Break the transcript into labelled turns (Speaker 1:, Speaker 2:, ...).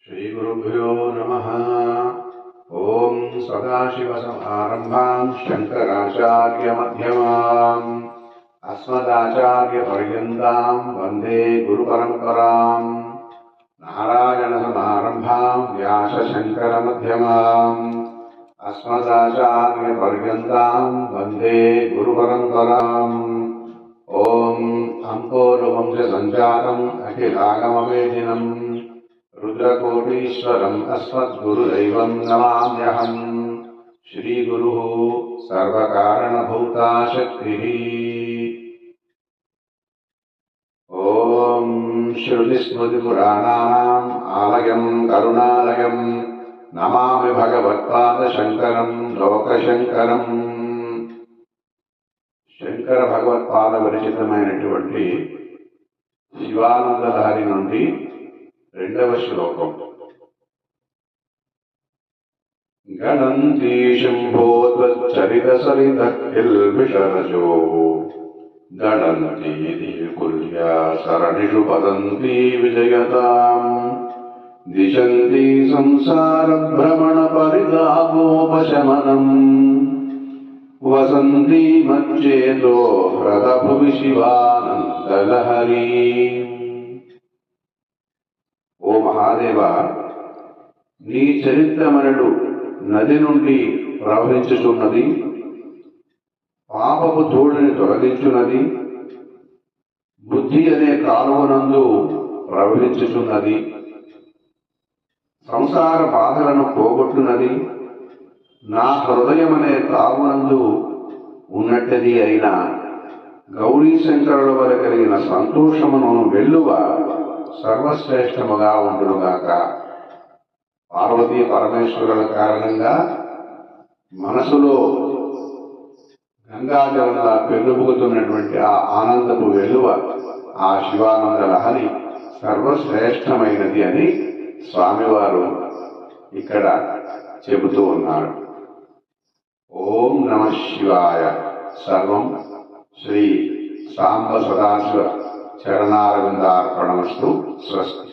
Speaker 1: श्रीगुरुभ्यो नमः। ओं सदाशिवसमारम्भां शङ्कराचार्यमध्यमाम् अस्मदाचार्यपर्यन्तां वन्दे गुरुपरम्परां। नारायणसमारम्भां व्यासशङ्करमध्यमाम् अस्मदाचार्यपर्यन्तां वन्दे गुरुपरम्पराम्। ओं अंकोलवंशसञ्जातम् अखिलागमवेदिनम् रुद्रकोटीश्वरम् अस्मद्गुरुदैवम् नमाम्यहम्। श्रीगुरुः सर्वकारणभूता शक्तिः। ॐ श्रुतिस्मृतिपुराणानाम् आलयम् करुणालयम् नमामि भगवत्पादशङ्करम् लोकशङ्करम्। శంకర భగవత్పాద విరచితమైనటువంటి శివానంద లహరి నుండి 2వ శ్లోకం. గణంతి శంభో త్వచ్చరిత సరిత కిల్బిషరజో గణంతి దికుల్యా సరణిషు పదంతి విజయతాం దిశంతి సంసార భ్రమణ పరితాపోపశమనం వసంతి మచ్చేతో హ్రదభువి శివానందలహరి. ఓ మహాదేవ, నీ చరిత్రమనుడు నది నుండి ప్రవహించుచున్నది, పాపపు తోడుని తొలగించున్నది, బుద్ధి అనే కాలువనందు ప్రవహించుచున్నది, సంసార బాధలను పోగొట్టున్నది, నా హృదయమనే తావునందు ఉన్నట్టది అయిన గౌరీ శంకరుల వల్ల కలిగిన సంతోషమును వెల్లువ సర్వశ్రేష్టముగా ఉండునుగాక. పార్వతీ పరమేశ్వరుల కారణంగా మనసులో గంగాజలంగా పెళ్ళుబుకుతున్నటువంటి ఆ ఆనందపు వెల్లువ, ఆ శివానంద లహరి సర్వశ్రేష్టమైనది అని స్వామివారు ఇక్కడ చెబుతూ ఉన్నారు. ఓం నమ శివాయ. సర్వం శ్రీ సాంబ సదాశివ చరణారవిందార్పణమస్తు. స్వస్తి.